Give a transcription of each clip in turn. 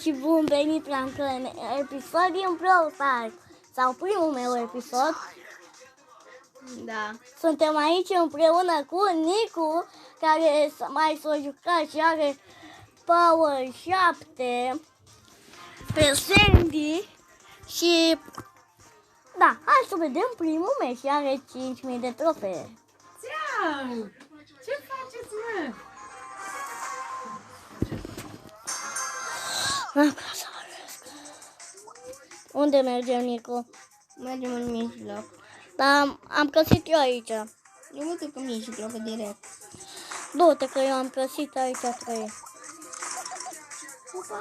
Și bun venit la un episod din Brawl Stars, sau primul meu episod. Da. Suntem aici împreună cu Nicu, care mai s-a jucat și are Power 7, pe Sandy și... Da, hai să vedem primul meci și are 5.000 de trofee. Ceau! Ce faceți, mă? Unde mergem, Nicu? Mergem în mijloc. Da, am găsit eu aici. Eu mă duc în mijloc direct. Du-te că eu am găsit aici 3. Opa!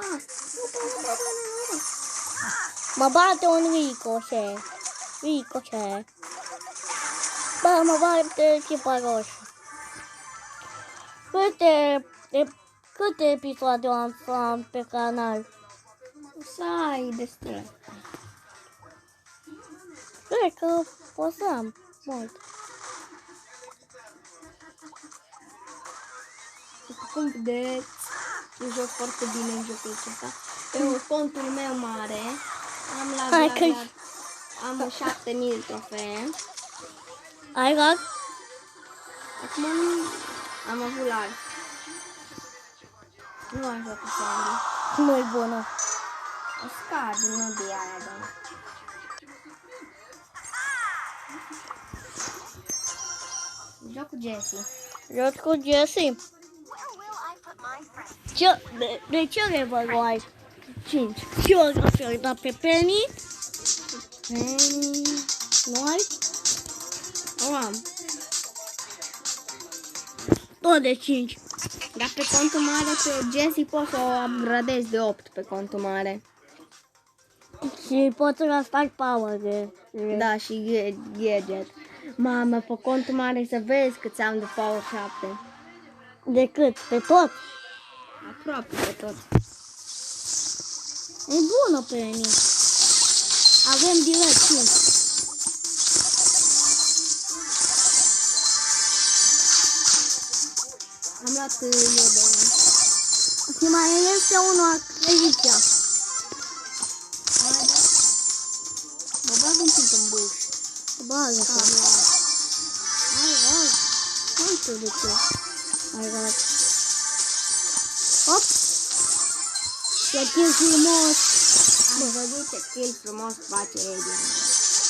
Mă bate un Ricochet. Bă, mă bate echipa roșie. Câte episoade am pe canal? Să ai destul. Cred că o să am mult. Cum vedeți, eu joc foarte bine în jocul ăsta. Pe contul meu mare am 7.000 trofee. Ai lag? Acum am avut lag. Nu am jucat cu Sandy. Nu-i bună. O scad, nu de aia, dar... Joc cu Jessie. Joc cu Jessie. De ce level ai? 5. Și eu l-am dat pe Penny. Nu ai? O am. Tot de 5. Dar pe contul mare, pe Jessie pot să o upgradez de 8 pe contul mare. Și poți să faci power de... Da, și gadget. Mamă, pe contul mare să vezi cât am de power 7. De cât? Pe tot? Aproape pe tot. E bună Penny. Avem direct 5. Am luat eu de unul. Și mai este unul aici. Mă bag un pic în buș. Bagă-te. Ai lag. Nu știu de ce. Ai lag. Hop. Ce kill frumos. Am văzut ce kill frumos face Elia.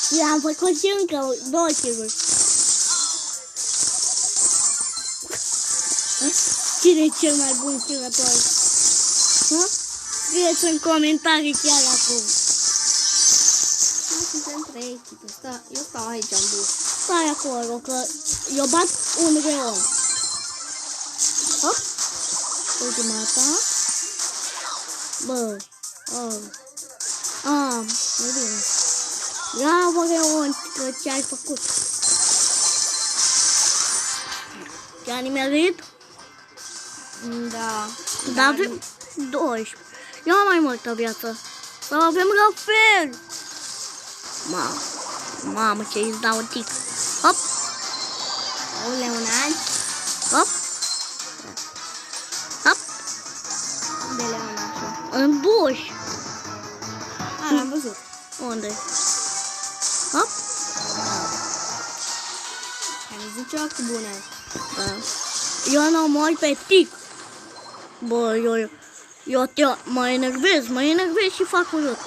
Și am făcut și încă 2 kill-uri. Cine e cel mai bun killător? Scrieți în comentarii chiar acum. Suntem 3 echipe. Eu stau aici în buș. Stai acolo, că eu bat un reon. Hop. Ultimata. Bă. E bine. Ia, bă, reon, că ce-ai făcut? Te-a nimerit? Da. Da, avem 12. Eu am mai multă viață. Sau avem la fel. Mamă, ce îți dau tic. Hop. Un leonan. Hop. Hop. De leonașul. În buș. L-am văzut. Unde? Hop. Am zis ceva cu bune. Da. Eu nu mor pe tic. Bă, mă enervez și fac urât.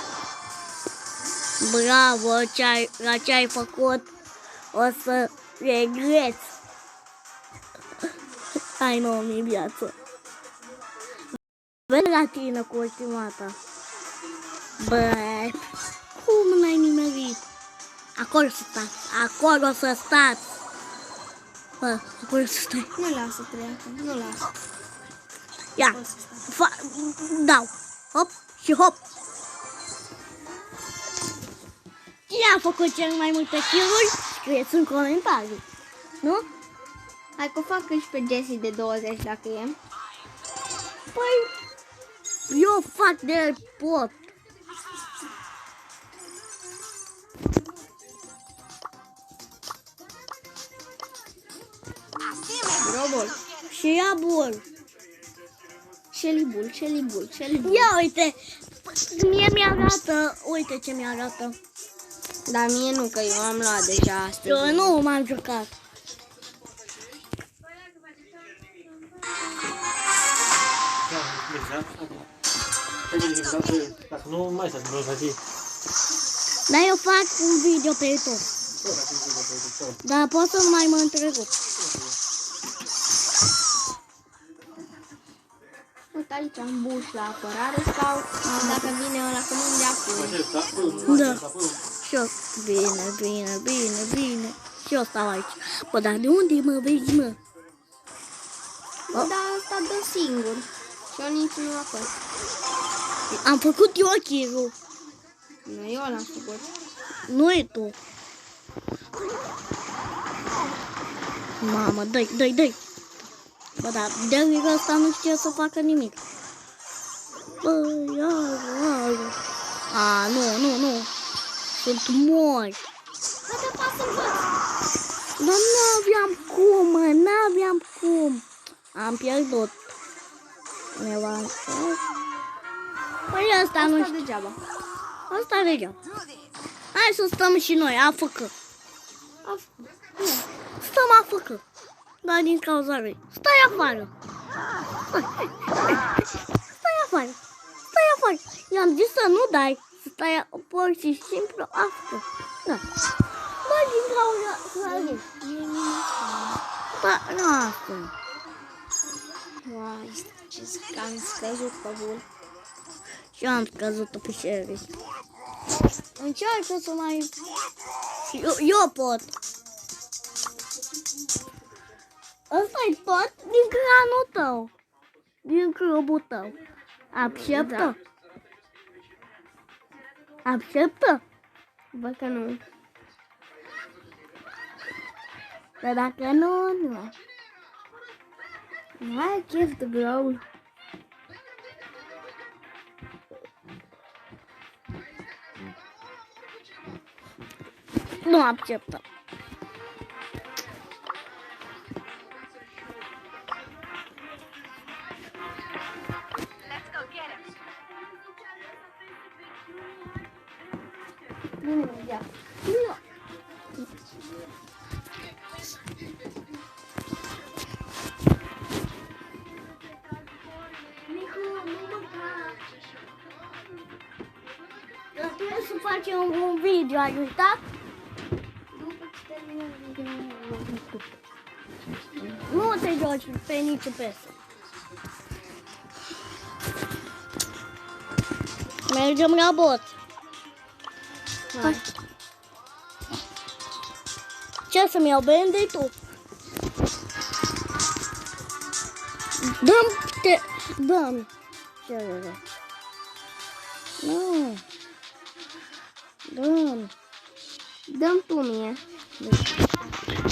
Bravo, la ce ai făcut o să regreți. Ai 9.000 viață. Veni la tine cu ultimata. Bă, cum n-ai nimerit? Acolo să stați, acolo să stați. Bă, acolo să stai. Nu lasă treacă, nu lasă. Ia, dau. Hop și hop. Cine a făcut cel mai multe kill-uri? Scrieți în comentarii. Nu? Hai că fac și pe Jessie de 20 dacă e. Păi, eu fac de pot. Robot. Și ia bol. Celibul. Ia uite, mie mi-arată, uite ce mi-arată. Dar mie nu, că eu am luat deja astăzi. Eu nu m-am jucat. Dacă nu mai să zi. Dar eu fac un video pe YouTube. Dar pot să mai mă întrerup. Uite aici am buș la apărare sau dacă vine ăla cu mâini de acum. Da. Și eu, bine. Și eu stau aici. Bă, dar de unde mă vezi, mă? Da, asta dă singur. Și eu nici nu apăs. Am făcut eu kill-ul. Nu, eu l-am făcut. Nu e tu. Mamă, dă-i. Bă, dar de ăsta nu știe să facă nimic. Bă, iară. A, nu. Sunt mori. Haide, pasă-l văd. Dar n-aveam cum. Am pierdut. Păi asta nu știu. degeaba. Asta degeaba. Hai să stăm și noi, AFK. Stăm AFK. Da, din cauza lui. Stai afară. Stai afară. I-am zis să nu dai. Să stai pur și simplu AFK. Da. Bă, din cauza lui. Bă, nu asta. Uai, ce am scăzut pe bun. Și eu am scăzut pe serie. Încearcă să mai... Eu pot. Ăsta-i tot din cranul tău. Din clubul tău. Acceptă? Acceptă? Bă, că nu. Dar dacă nu. Hai, chef de greu. Nu acceptă. Trebuie să facem un video, ai uitat? Nu te joci pe niciun piesă. Mergem la bot. Hai. Ce să-mi iau bende tu? Dăm. Ce vrei? Nu. Dăm tu mie.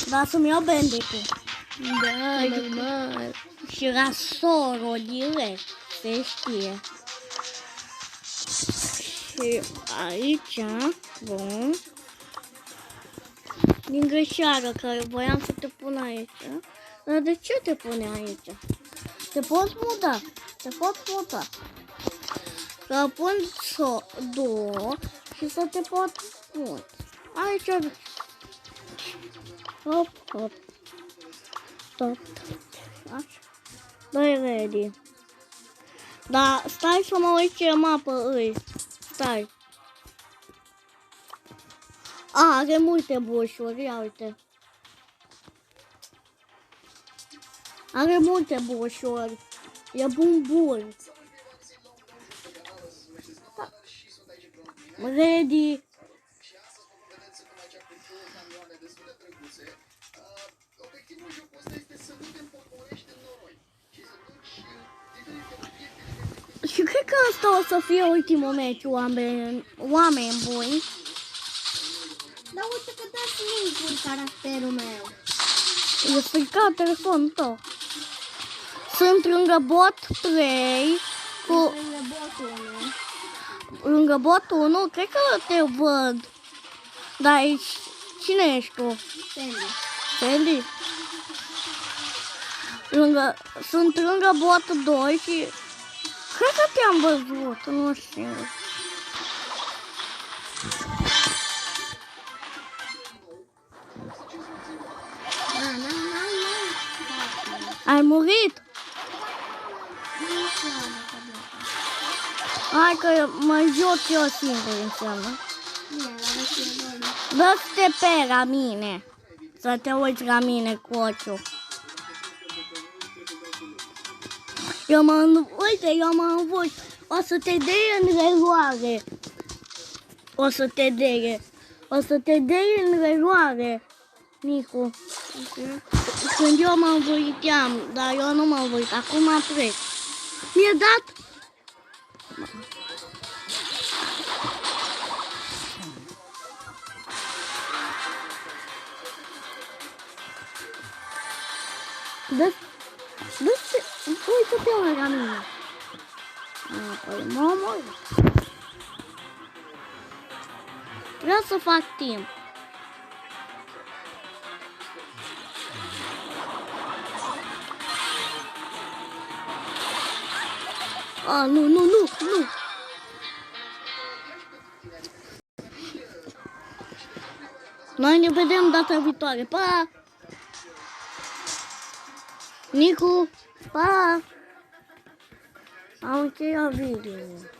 Da, să-mi iau bende tu. Da, normal. Și la soro direct, se știe. Și aici, bun. Din greșeală, că voiam să te pun aici. Dar de ce te pune aici? Te poți muta. Să pun două și să te pot mut. Aici. Hop. Stop. Așa. Doi ready. Da, stai să mă uit ce mapă îi. Stai. Are multe bușuri, ia uite. Are multe bușuri. E bun. Ready. Și cred că asta o să fie ultimul meci, oameni buni. Dar uite că dați link-uri caracterul meu. E stricat telefonul tău. Sunt lângă bot 3 cu... Lângă botul 1, cred că te văd. Dar aici, cine ești tu? Sandy? Sunt lângă bot 2 și Cred că te-am văzut, nu știu. Ai murit? Hai că mă joc eu singur înseamnă. Dă-te pe la mine. Să te uiți la mine cu ochiul. Eu mă învăț. O să te dea în reloare. O să te dea în reloare, Nicu. Când eu mă învârteam, dar eu nu mă învârt. Acum plec. Mi-e dat? Uite-te la mine. Apoi mă omor. Vreau să fac timp. Nu. Noi ne vedem data viitoare. Pa! Nicu, pa! Am încheiat video.